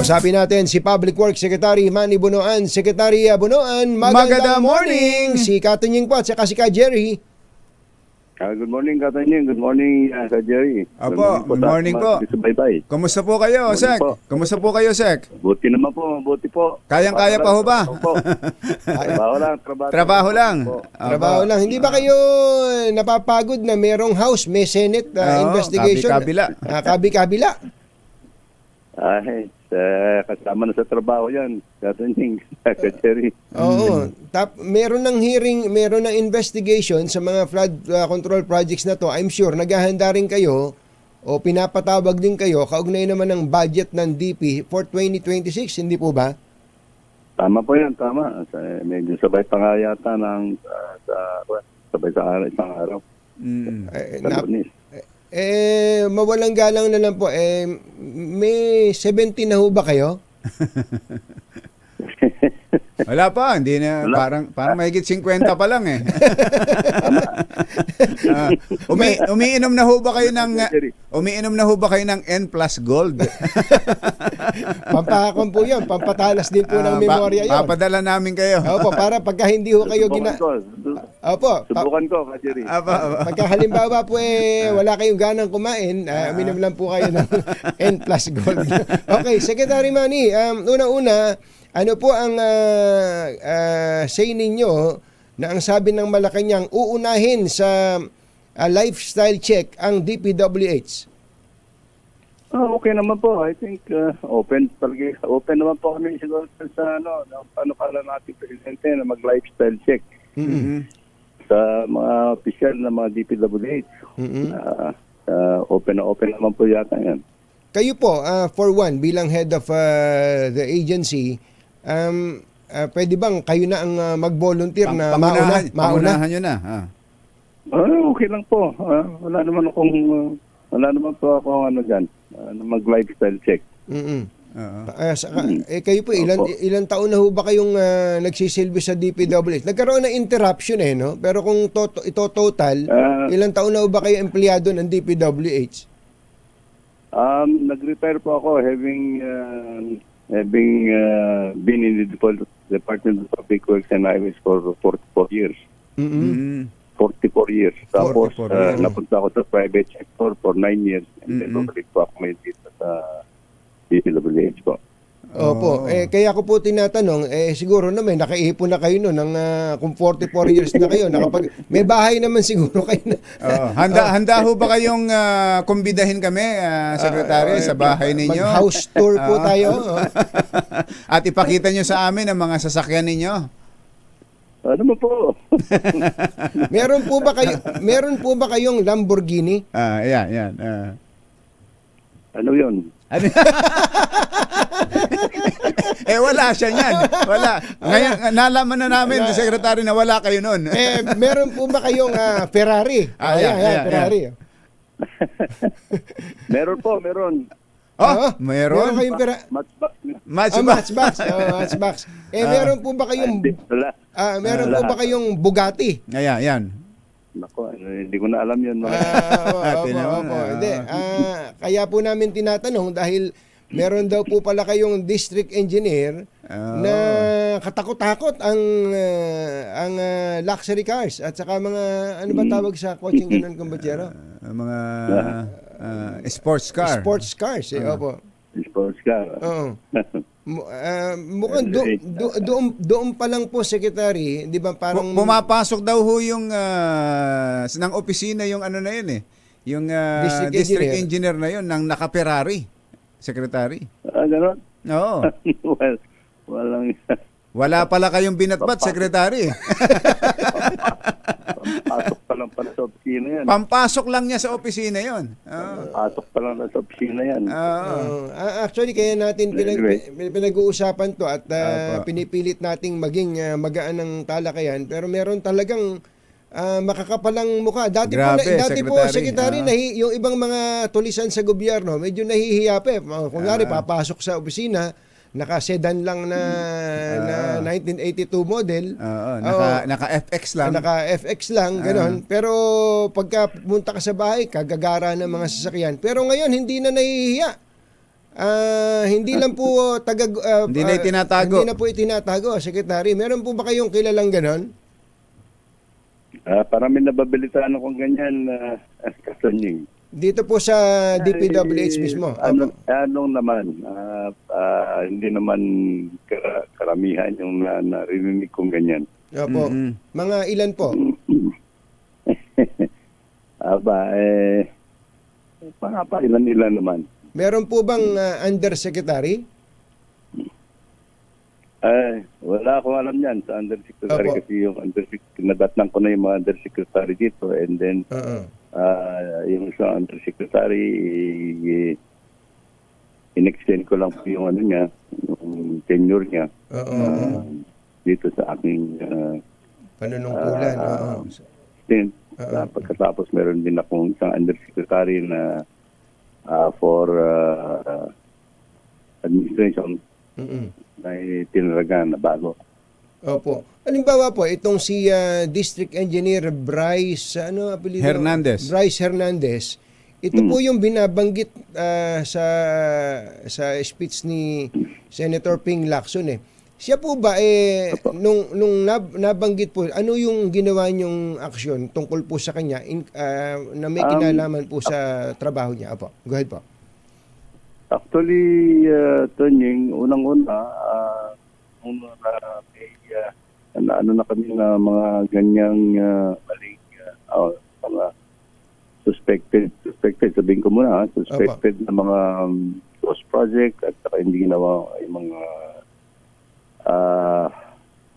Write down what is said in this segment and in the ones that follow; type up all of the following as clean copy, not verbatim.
Kausapin natin si Public Works Secretary Manny Bunoan. Secretary Bunoan, magandang morning! Si Katunying po at saka si Ka Jerry. Good morning, Katanying. Good morning, Ka Jerry. Opo, good morning po. Kumusta po kayo, Sek? Kumusta po kayo, Sek? Buti naman po, buti po. Kayang-kaya pa ho ba? Trabaho lang, Trabaho lang. Trabaho lang. Hindi ba kayo napapagod na merong House, may Senate investigation? Kabi-kabila. Kabi-kabila. Ay, kasama na sa trabaho yan, Katanying, Ka Jerry. Oo. Meron ng hearing, meron ng investigation sa mga flood control projects na to. I'm sure naghahanda rin kayo o pinapatawag din kayo kaugnay naman ng budget ng DP for 2026, hindi po ba? Tama po yan, tama. Medyo sabay pa nga yata ng sabay sa isang araw. Mawalang galang na lang po. May 70 na ho ba kayo? Wala pa, hindi na. Parang mahigit 50 pa lang eh. Umiinom na ho ba kayo ng N plus gold? Pampahakon po yun. Pampatalas din po ng memorya yun. Papadala namin kayo. Opo, para pagka hindi ho kayo Subukan ko, Ka Jerry. Pagka halimbawa po wala kayong ganang kumain, uminom lang po kayo ng N plus gold. Okay, Secretary Manny, una-una, ano po ang say ninyo na ang sabi ng Malacanang uunahin sa lifestyle check ang DPWH? Okay naman po. I think open naman po kami siguro sa paano pala natin presidente na mag-lifestyle check. Mm-hmm. Sa mga opisyal na mga DPWH. Open naman po yata yan. Kayo po, for one, bilang head of the agency, pwede bang kayo na ang mag-volunteer na mauna? Pangunahan nyo na. Okay lang po. Wala naman po ako dyan, mag-lifestyle check. Kayo po, ilang taon na ho ba kayong nagsisilbi sa DPWH? Nagkaroon ng interruption no? Pero kung ito total, ilang taon na ho ba kayo empleyado ng DPWH? Nag-retire po ako having been in the Department of Public Works and Highways for 44 years. 44 years. Tapos, napunta ako sa private sector for 9 years. And then, bumalik po ako may dito sa DPWH po. Opo. Kaya ko po tinatanong, siguro naman, nakaipon na kayo noon ng kung 44 years na kayo. May bahay naman siguro kayo na. Handa ho ba kayong kumbidahin kami, Secretary, sa bahay ninyo? Mag-house tour po tayo. At ipakita nyo sa amin ang mga sasakyan ninyo. Ano mo po? Meron po ba kayong Lamborghini? Yan. Ano yun? Wala siya niyan. Wala. Ngayon, nalaman na namin, Secretary, na wala kayo nun. Meron po ba kayong Ferrari? Ferrari. Meron po. Meron? Meron kayong Matchbox. Meron po ba kayong Bugatti? Yan. Nako, hindi ko na alam yun. Kaya po namin tinatanong dahil meron daw po pala kayong district engineer na katakot-takot ang luxury cars at saka mga ano ba tawag sa coaching ganun kumbachero? Mga sports car. Sports cars, opo. Sports car. Oo. Mukhang doon pa lang po, Secretary, di ba parang pumapasok daw ho yung ng opisina yung ano na yun yung district engineer na yun ng naka-Ferrari, Secretary. Gano'n? Oo. Wala pala kayong binatbat, Secretary. Pampasok pa lang pala sa opisina yan. Pampasok lang niya sa opisina yun. Pampasok pa lang sa opisina yan. Actually, kaya natin pinag-uusapan to at pinipilit nating maging magaan ng talakayan. Pero meron talagang makakapalang mukha. Dati po, Secretary, yung ibang mga tulisan sa gobyerno, medyo nahihiya pa. Kung papasok sa opisina, naka-sedan lang na 1982 model. Naka-FX lang. Naka-FX lang, gano'n. Pero pagka pumunta ka sa bahay, kagagara ng mga sasakyan. Pero ngayon, hindi na nahihiya. Hindi lang po Hindi na itinatago. Hindi na po itinatago, Secretary. Meron po ba kayong kilalang ganon? Parang nababalitaan akong ganyan, Kasanying. Dito po sa DPWH mismo. Anong naman, hindi naman karamihan yung narinig kong ganyan. Opo. Mga ilan po? Ilan naman. Meron po bang undersecretary? Wala akong alam yan sa undersecretary Opo. kasi yung undersecretary, nadatnan ko na yung mga undersecretary dito and then yung sa undersecretary in-extend ko lang po yung niya, yung tenure niya dito sa aking Panunungkulan. stint. Pagkatapos meron din akong isang undersecretary na for administration na tinaragan na bago. Opo. Halimbawa po, itong si District Engineer Bryce, apelido? Hernandez. Bryce Hernandez. Ito po yung binabanggit sa speech ni Senator Ping Lacson eh. Siya po ba nung nabanggit po, ano yung ginawa niyong aksyon tungkol po sa kanya na may kinalaman po sa trabaho niya? Opo. Go ahead po. Actually, Tonying, unang-una, na kami na mga ganyang maling mga suspected, sabihin ko muna, suspected na mga ghost project at saka hindi ginawa yung mga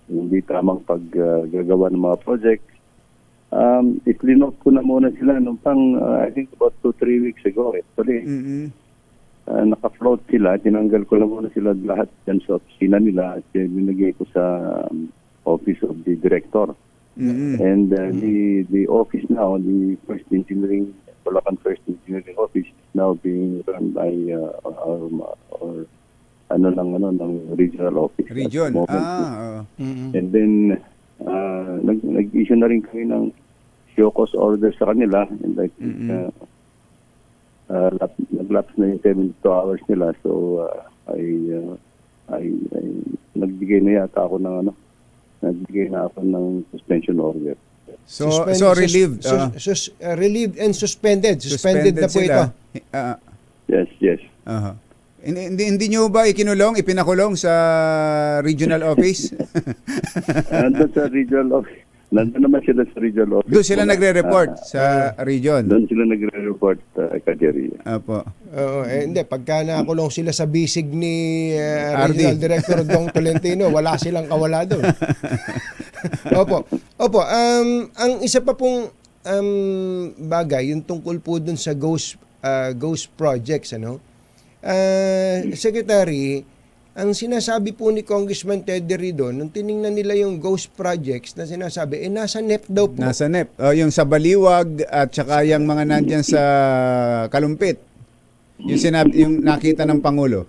hindi tamang paggagawa ng mga project. Iklinok ko na muna sila nung I think about 2-3 weeks ago. Actually, naka-float sila. Tinanggal ko na muna sila lahat dyan sa opisina nila at binigay ko sa office of the director. And the office now, the First Engineering, Bulacan First Engineering Office is now being run by ng regional office. Region. And then, nag-issue na rin kami ng show cause order sa kanila. And I think, nag-lapse na yung 72 hours nila. So, nagbigay na yata ako ng nagbigay na ako ng suspension order. So relieved. Relieved and suspended. Suspended na po sila. Yes. Hindi nyo ba ipinakulong sa regional office? Nandun sa regional office. Nandun naman sila sa regional office. Doon sila nagre-report sa region. Doon sila nagre-report, Kajeri. Apo. Hindi. Pagka nakulong sila sa bisig ni Regional Director Dong Tolentino, wala silang kawala doon. Opo. Ang isa pa pong bagay, yung tungkol po doon sa ghost projects, Secretary, ang sinasabi po ni Congressman Teddy Rido, nung tiningnan nila yung ghost projects na sinasabi, nasa NEP daw po. Nasa NEP. Yung sa Baliwag at saka yung mga nandyan sa Kalumpit. Yung nakita ng Pangulo.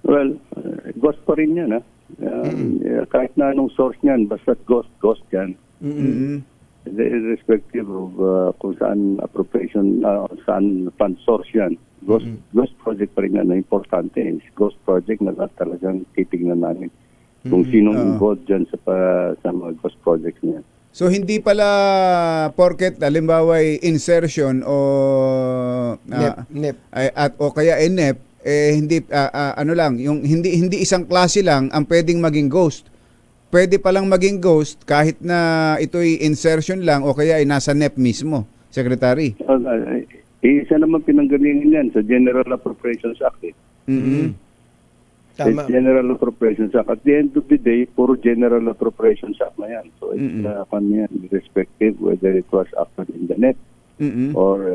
Well, ghost pa rin yan, kahit na anong source niyan, basta ghost yan. Irrespective of kung saan appropriation, saan fund source yan. Ghost project pa rin yan na importante. Ghost project na talagang titignan namin kung sinong involved dyan sa mga ghost projects niya. So hindi pala porket halimbawa insertion o NEP. O kaya NEP hindi yung hindi isang klase lang ang pwedeng maging ghost. Pwede palang maging ghost kahit na ito'y insertion lang o kaya ay nasa NEP mismo, Secretary. Isa naman pinanggalingan yan sa General Appropriations Act. Tama. General Appropriations Act. At the end of the day, puro General Appropriations Act na yan. So, it's irrespective whether it was acted in the NEP or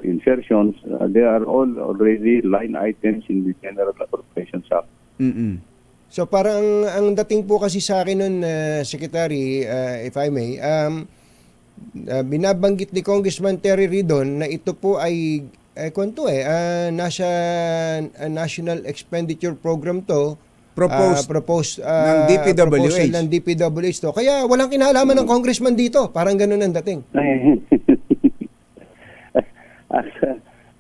insertions. They are all already line items in the General Appropriations Act. So parang ang dating po kasi sa akin nun, Secretary, if I may, binabanggit ni Congressman Terry Ridon na ito po ay nasa National Expenditure Program to, proposed ng DPWH. Ng DPWH to. Kaya walang kinalaman ng congressman dito. Parang ganun ang dating.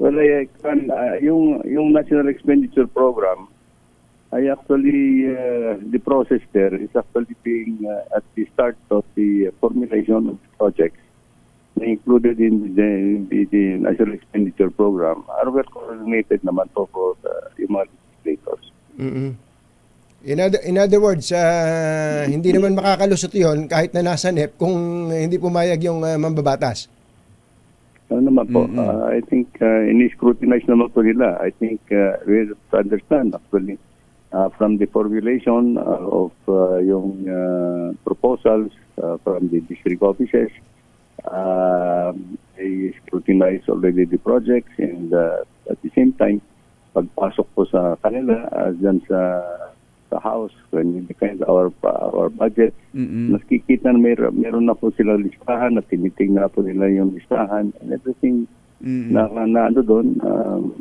Well, yung National Expenditure Program, I actually, the process there is actually being at the start of the formulation of the projects na included in the National Expenditure Program are well coordinated naman po for yung mga legislators. Mm-mm. In other words, hindi naman makakalusot yon kahit na nasa NEP kung hindi pumayag yung mambabatas. Ano naman po, I think ini-scrutinize naman po nila. I think we have to understand actually from the formulation of yung proposals from the district offices, they scrutinize already the projects, and at the same time, pagpasok po sa kanila dyan sa house, when we define our budget, nakikita na meron na po sila listahan at tinitingnan na po nila yung listahan and everything na ano doon,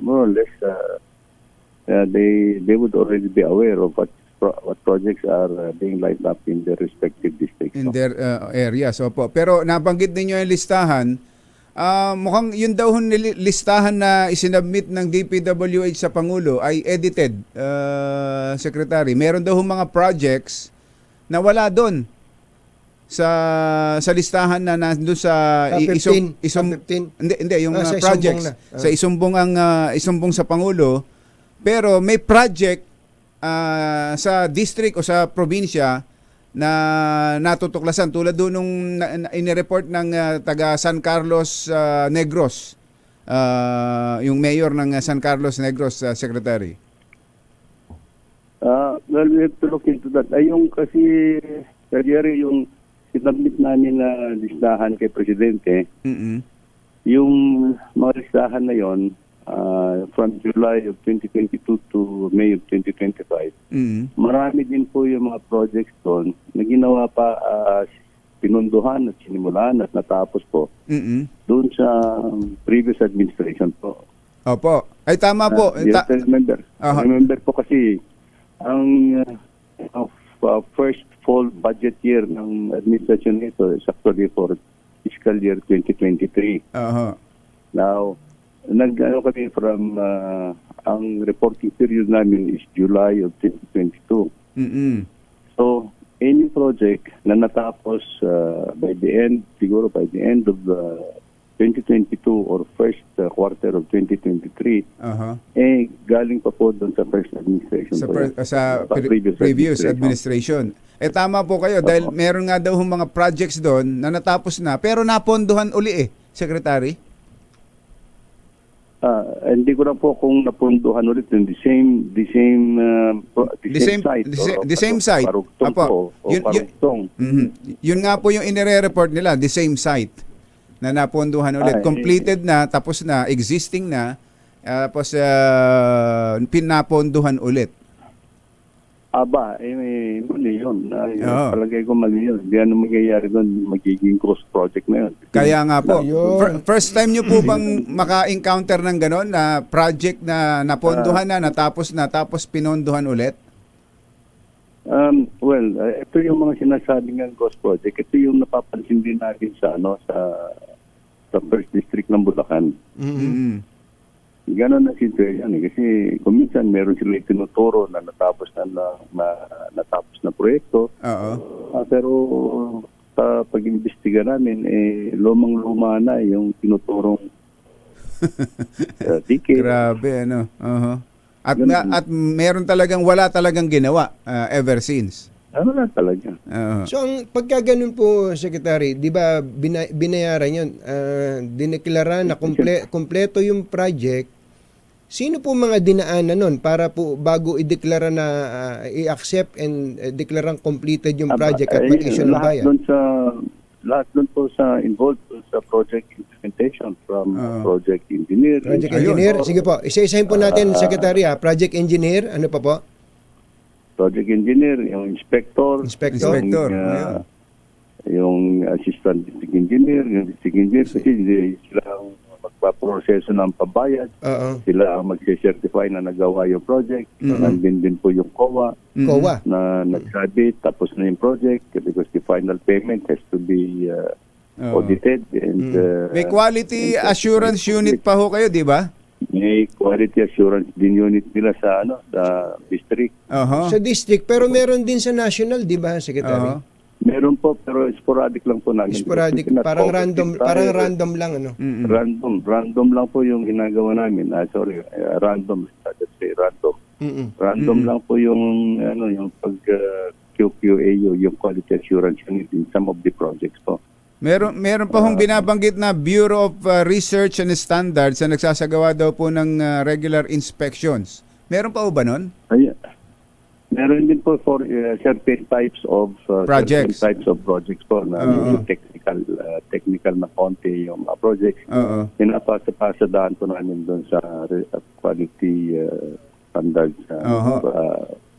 more or less they would already be aware of what projects are being lined up in their respective districts. In their areas, opo. Pero nabanggit ninyo yung listahan, mukhang yun daw listahan na isinabmit ng DPWH sa Pangulo ay edited, Secretary. Meron daw mga projects na wala doon sa listahan na nandun sa hindi yung projects sa isumbong sa Pangulo, pero may project sa district o sa probinsya na natutuklasan tulad doon nung inireport ng taga San Carlos Negros, yung mayor ng San Carlos Negros, Secretary. Well, we have to look into that. Yung kasi, Jerry, yung sinabit namin na listahan kay Presidente, yung mga listahan na yon from July of 2022 to May of 2025, marami din po yung mga projects doon na ginawa pa, pinunduhan at sinimulan at natapos po doon sa previous administration po. Opo. Ay, tama po. Remember po kasi ang first full budget year ng administration nito is actually for fiscal year 2023. Now, kami from ang reporting period namin is July of 2022. So, any project na natapos by the end of 2022 or first quarter of 2023, galing pa po doon sa first administration. Sa previous administration. Tama po kayo dahil meron nga daw mga projects doon na natapos na pero napondohan uli Secretary. Hindi ko na po kung napunduhan ulit yung the same site. Parugtong o Parugtong. Yun nga po yung inire-report nila, the same site na napunduhan ulit. Completed na, tapos na, existing na, tapos pinaponduhan ulit. Mali yun. Palagay ko mali yun. Hindi ano mangyayari doon, magiging cross project na yun. Kaya nga po. First time nyo po bang maka-encounter ng gano'n na project na naponduhan na, natapos na, tapos pinonduhan ulit? Ito yung mga sinasabing ng ghost project. Ito yung napapansin din natin sa first district ng Bulacan. Ganon na situation kasi kung minsan meron sila itinuturo na natapos na proyekto. Pero sa pag-imbestiga namin lumang-luma na yung tinuturong decade. Grabe At meron wala talagang ginawa ever since. Wala talaga. So ang pagkaganon po, Secretary, di ba binayaran yun, dineklara na kompleto yung project. Sino po mga dinaanan nun para po bago i-deklara na i-accept and deklarang completed yung project at mag-issue ng bayan? Lahat doon po sa involved sa project implementation from project engineer. Project engineer? Sige po, isa-isahin po natin, Secretary. Project engineer, ano pa po? Project engineer, yung inspector. Yung assistant district engineer, yung district engineer, kasi sila ang magpaproseso ng pambayad. Sila ang mag-certify na nagawa yung project. Nandun din po yung COA. Na nagsabi, tapos na yung project because the final payment has to be audited. And may quality assurance unit pa ho kayo, di ba? May quality assurance din unit nila sa sa district. Sa district, pero meron din sa national, di ba, Secretary? Meron po, pero sporadic lang po namin. Sporadic, parang random lang, ano? Random lang po yung ginagawa namin. Random. Let's say random. Random lang po yung yung pag QQAO, yung quality assurance unit in some of the projects po. Meron pa hong binabanggit na Bureau of Research and Standards na nagsasagawa daw po ng regular inspections. Meron pa ba nun? Meron din po for certain types of projects. Certain types of projects po na medyo technical na konti yung mga projects. Pinapasa-daan po namin doon sa quality standards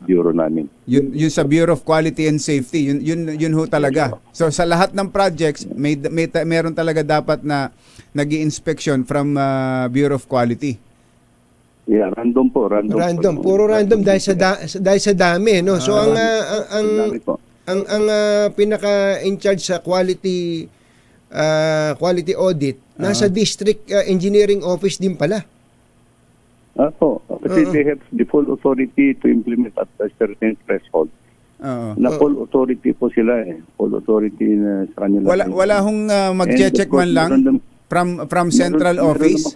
bureau namin. Yun sa Bureau of Quality and Safety, yun ho talaga. So sa lahat ng projects meron talaga dapat na nag-i-inspection from Bureau of Quality. Yeah, random po. Puro random dahil sa dami, no. So ang pinaka in charge sa quality audit nasa district engineering office din pala. Kasi they have the full authority to implement at a certain threshold. Na full authority po sila Full authority na sa kanila. Wala hong mag-check man lang from central office.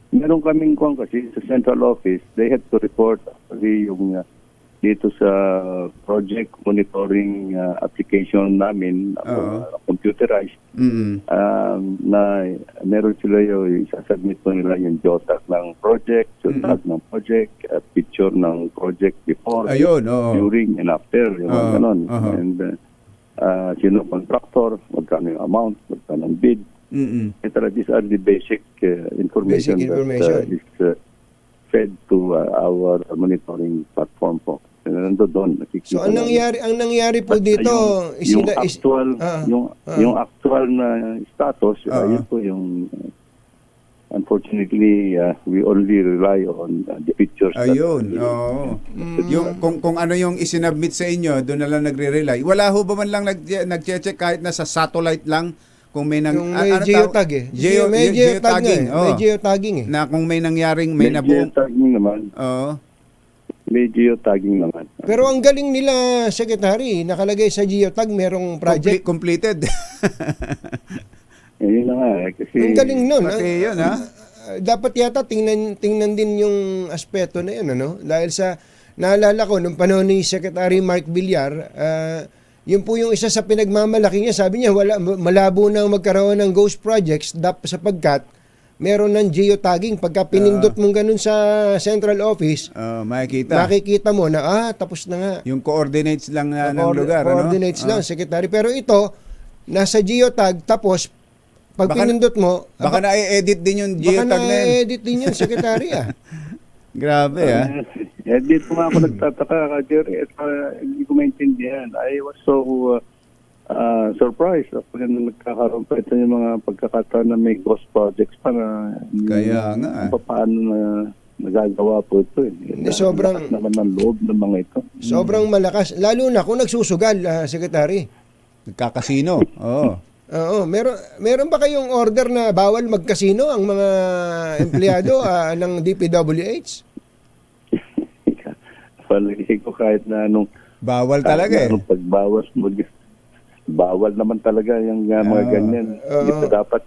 Meron kaming kasi sa central office, they have to report yung dito sa project monitoring application namin, computerized, na meron sila yung isasubmit po nila yung JOTAC ng project, ng project, picture ng project before, during, and after, yung ganon. And sino contractor, magkano yung amount, magkano ang bid, etc. These are the basic information that is fed to our monitoring platform po. So ang nangyari po dito yung actual na status, yun po yung unfortunately we only rely on the pictures. Yung kung ano yung isinubmit sa inyo, doon na lang nagre-rely. Wala ho ba man lang nag-check kahit na sa satellite lang? Kung may geotag may geotagging na kung may nangyaring may nabuong geotagging naman. May geotagging naman. Pero ang galing nila, Secretary, nakalagay sa geotag merong project completed. Yun na nga kasi ang galing nun. Yun, dapat yata tingnan din yung aspeto na yun, ano? Dahil sa naalala ko nung panahon ni Secretary Mark Villar, yun po yung isa sa pinagmamalaki niya. Sabi niya, malabo na magkaroon ng ghost projects sapagkat meron ng geotagging. Pagka pinindot mong ganun sa central office, makikita mo na, tapos na nga. Yung coordinates lang ng lugar. Coordinates lang, Secretary. Pero ito, nasa geotag, tapos pag pinindot mo, baka na-edit din yung geotag na yun. Baka na-edit din yun, Secretary. Grabe, dito nga ako nagtataka, Jerry, at hindi ko maintindihan. I was so surprised kapag nagkakaroon pa ito yung mga pagkakataon na may ghost projects pa na kaya nga. Paano na nagagawa po ito. Sobrang naman ng loob ng mga ito. Sobrang malakas. Lalo na kung nagsusugal, Secretary. Nagkakasino. Oo, meron ba kayong order na bawal magkasino ang mga empleyado ng DPWH? Palagay ko kahit na bawal talaga anong pagbawas mo, bawal naman talaga yung mga ganyan. Dito dapat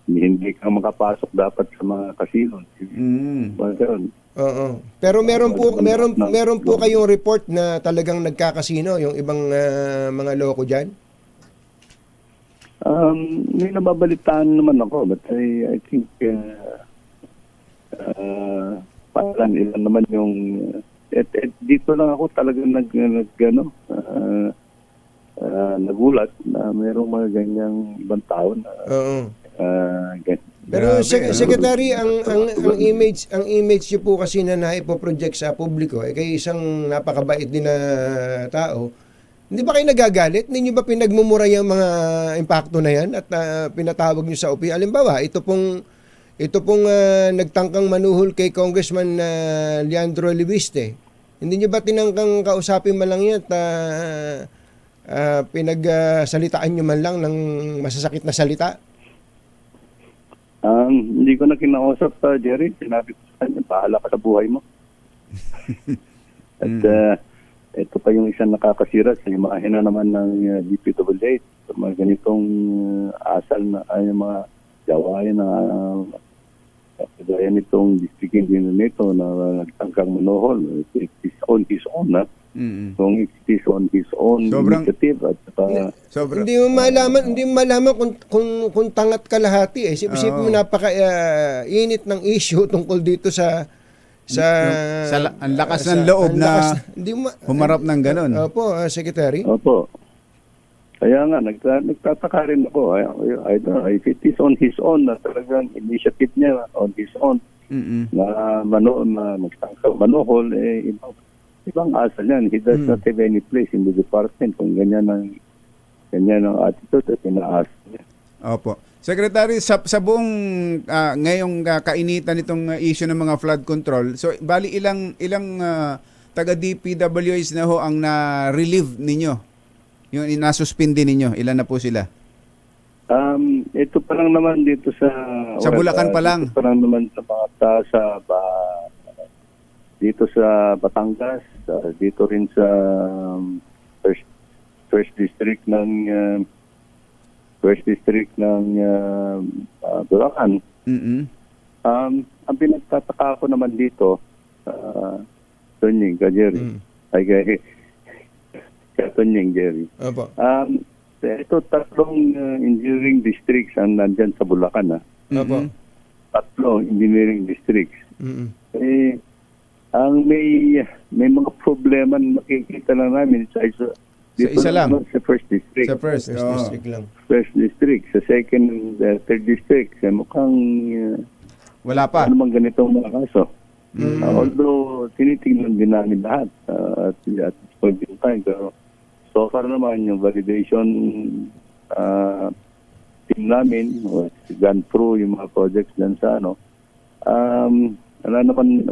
hindi ka makapasok dapat sa mga casino. Pero meron po kayong report na talagang nagkakasino yung ibang mga loko diyan? May nababalitaan naman ako, but I think parang ilan naman yung dito lang ako talagang nagulat na mayroong mga ganyang ibang tao na pero Secretary, ang image niyo po kasi na naipo-project sa publiko kay isang napakabait din na tao. Hindi ba kayo nagagalit? Hindi niyo ba pinagmumura yung mga impacto na yan at pinatawag niyo sa OP? Halimbawa, ito pong nagtangkang manuhol kay Congressman Leandro Libiste. Hindi niyo ba tinangkang kausapin man lang yan at pinagsalitaan niyo man lang ng masasakit na salita? Hindi ko na kinausap, Jerry. Sinabi ko sa kanya, bahala ka sa buhay mo. At ito pa yung isang nakakasira sa imahe na naman ng DPWH. Sa mga ganitong asal na ay mga gawain na kagaya nitong district engineer nito na nagtangkang manohol. It is on his own, na. Kung it is on his own initiative at Sobra. Hindi mo malaman kung tangat kalahati eh. Isipin mo init ng issue tungkol dito sa ang lakas ng loob na humarap ng ganun. Opo, Secretary. Opo. Kaya nga, nagtataka rin ako. I don't know, if it is on his own, na talagang initiative niya on his own, na manohol, ibang asal yan. He does not have any place in the department kung ganyan ang attitude at inaas niya. Opo. Secretary, sa buong ngayong kainitan nitong issue ng mga flood control, so bali ilang taga DPWH na ho ang na-relieve ninyo? Yung nasuspindi ninyo, ilan na po sila? Ito pa lang naman dito sa Bulacan pa lang. Ito pa lang naman sa mga dito sa Batangas, dito rin sa first district ng Bulacan. Ang pinagtataka ko naman dito, Tonying, Jerry, Tonying, Jerry. Opo. Ito, tatlong engineering districts ang nandyan sa Bulacan. Opo. Tatlong engineering districts. Ang may mga problema na makikita lang namin sa isa lang. Sa first district. Sa first District lang. First district. Sa second and third district. Mukhang wala pa. ano mang ganitong mga kaso. Although tinitingnan din namin lahat at this point in time. Pero so far naman yung validation team namin gone through yung mga projects dyan sa wala naman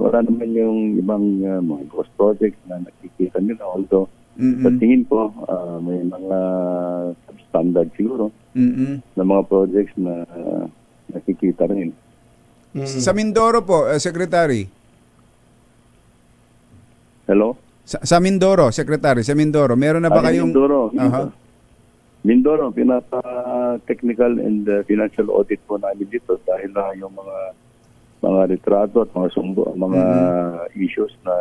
yung ibang mga ghost projects na nakikita nila. Although sa tingin ko may mga substandard siguro na mga projects na nakikita rin. Sa Mindoro po, Secretary. Hello? Sa Mindoro, Secretary, sa Mindoro, meron na ba kayong... Mindoro, pinaka-technical and financial audit po namin dito dahil yung mga retrato at mga mga issues na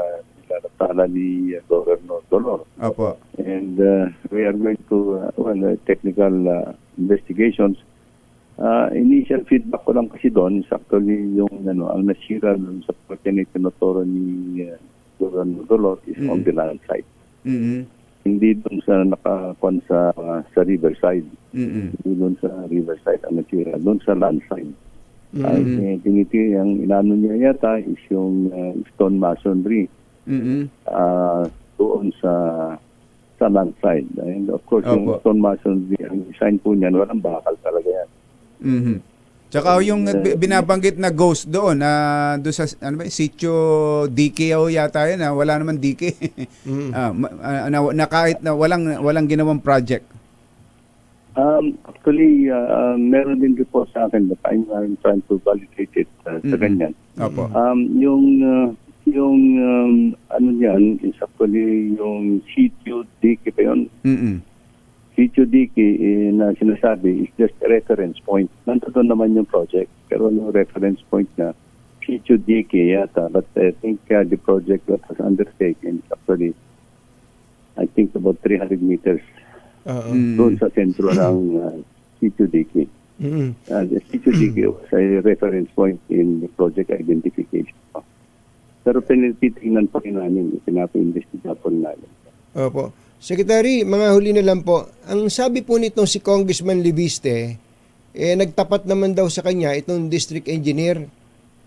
nilalaptala ni Governor Dolor. Opo. And we are going to technical investigations. Initial feedback ko lang kasi doon is actually yung ang nasira doon sa parte ni tinuturo ni Governor Dolor is on the land side. Hindi doon sa nakakuan sa riverside. Hindi doon sa riverside ang nasira. Doon sa land side. Ang inano niya yata is yung stone masonry doon sa land side. And of course, yung stone masonry, ang design po niyan, walang bakal talaga yan. Tsaka yung binabanggit na ghost doon, doon sa Sitio DK yata yan, wala naman DK. Na kahit na walang ginawang project. Actually, meron din report sa akin that I'm trying to validate it sa ganyan. Opo. Yung ano niyan is actually yung Sitio DK pa yun. Sitio DK na sinasabi is just a reference point. Nandoon naman yung project, pero yung reference point na Sitio DK yata. But I think the project that was undertaken is actually, I think about 300 meters doon sa sentro ng Sitio DK. The Sitio DK was a reference point in the project identification. Pero tinitingnan pa rin namin, pinapa-investiga po namin. Opo. Secretary, mga huli na lang po. Ang sabi po nitong si Congressman Libiste, nagtapat naman daw sa kanya itong district engineer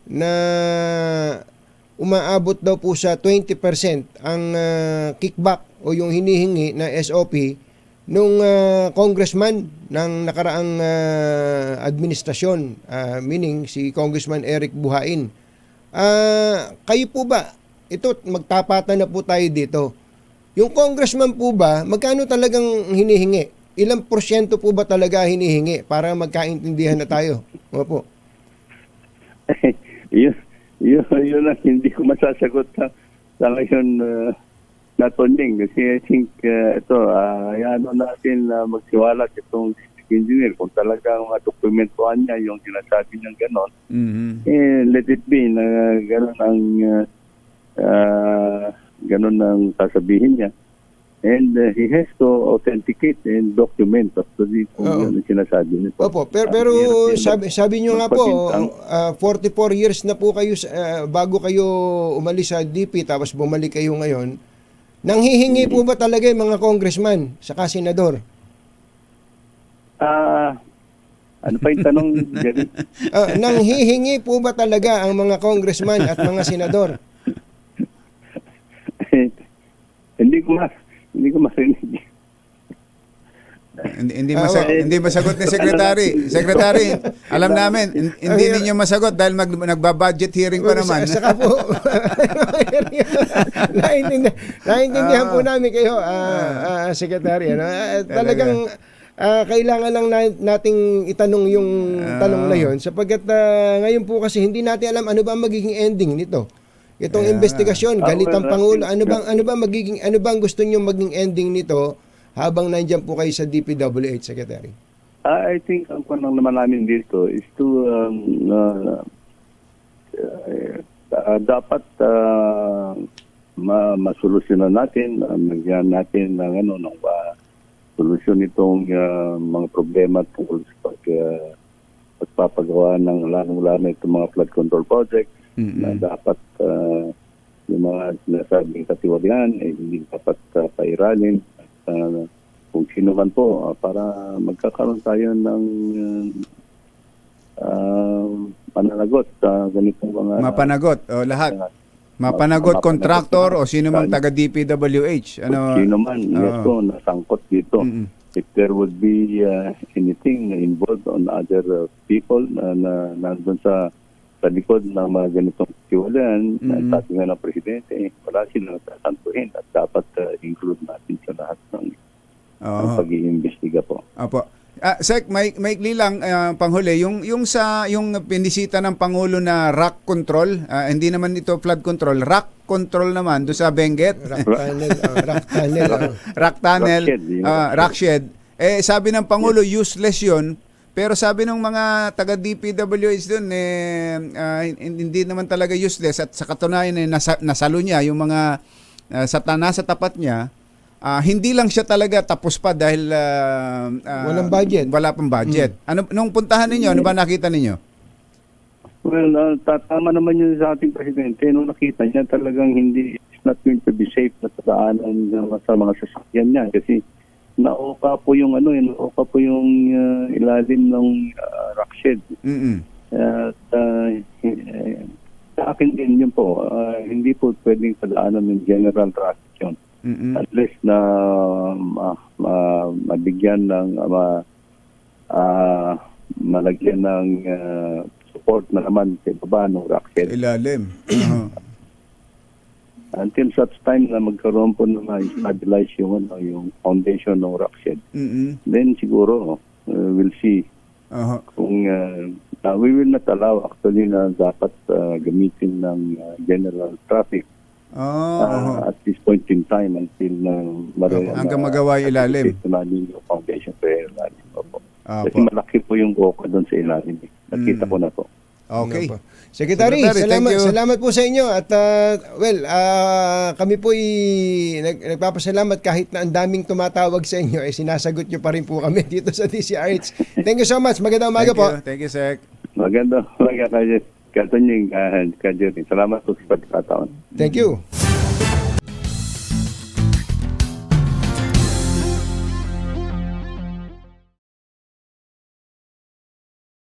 na umaabot daw po sa 20% ang kickback o yung hinihingi na SOP nung congressman ng nakaraang administrasyon, meaning si Congressman Eric Buhain. Kayo po ba, ito magtapatan na po tayo dito, yung congressman po ba, magkano talagang hinihingi? Ilang porsyento po ba talaga hinihingi para magkaintindihan na tayo? Opo. yun ang hindi ko masasagot sa ngayon, Natonying. Kasi I think ito, hayaan natin magsiwala itong district engineer. Kung talagang dokumentuhan niya yung sinasabi niyang gano'n, let it be na gano'n ang sasabihin niya. And he has to authenticate and document actually kung ano sinasabi niya. Opo, pero sabi niyo nga po, 44 years na po kayo bago kayo umalis sa DP tapos bumalik kayo ngayon. Nanghihingi po ba talaga yung mga congressman saka senador? Ano pa yung tanong, Jerry? Nanghihingi po ba talaga ang mga congressman at mga senador? Hindi ko marinig. Hindi masagot ni Secretary. Secretary, alam namin, hindi ninyo masagot dahil nagbabudget hearing pa naman. Saka po, naiintindihan po namin kayo, Secretary. Talagang kailangan lang nating itanong yung tanong na yon sapagkat ngayon po kasi hindi natin alam ano ba ang magiging ending nito. Itong investigasyon, galit ang Pangulo. Ano bang gusto niyo maging ending nito habang nandiyan po kayo sa DPWH, Secretary? I think ang panang naman namin dito is to dapat masolusyonan natin, magyan natin ng solusyon itong mga problema tungkol sa pagpapagawa ng lalong-lalo itong mga flood control projects. Na dapat yung mga sinasabing katiwalian ay hindi dapat pairalin kung sino man po para magkakaroon tayo ng pananagot sa ganitong mga mapanagot o lahat mapanagot kontraktor o sino mang taga DPWH sino man yes po nasangkot dito. If there would be anything involved on other people na nandun sa likod ng mga ganitong tiwalaan, sabi nga ng Presidente, wala silang sasantuhin at dapat include natin sa lahat ng pag-iimbestiga po. Opo. Sec, maikli lang panghuli, yung pinisita ng Pangulo na rock control, hindi naman ito flood control, rock control naman doon sa Benguet. Rock tunnel, rock shed. Sabi ng Pangulo, useless yun. Pero sabi ng mga taga DPWH doon hindi naman talaga useless at sa katunayan nasalo niya yung mga nasa tapat niya. Hindi lang siya talaga tapos pa dahil walang budget. Wala pang budget. Nung puntahan ninyo, ano ba nakita ninyo? Well, tama naman yun sa ating Presidente. Nung nakita niya talagang it's not going to be safe na sadaanan sa mga sasakyan niya kasi nauka po yung ilalim ng rock shed. At sa akin din yun po, hindi po pwedeng padaanan ng general traffic yun. At least na mabigyan ng malagyan ng support na naman sa baba ng rock shed. Ilalim. Until such time na magkaroon po na ma-stabilize yung foundation ng rock shed. Then siguro we'll see kung we will not allow actually na dapat gamitin ng general traffic at this point in time until hanggang magawa yung ilalim. Yung foundation sa ilalim. Kasi malaki po yung oka doon sa ilalim. Nakita ko na po. Okay. Secretary, salamat po sa inyo at kami po nagpapasalamat kahit na ang daming tumatawag sa inyo sinasagot nyo pa rin po kami dito sa DCRH. Thank you so much. Magandang umaga po. Thank you, Sec. Magandang umaga kayo. Katonying, Salamat po sa pagkakataon. Thank you.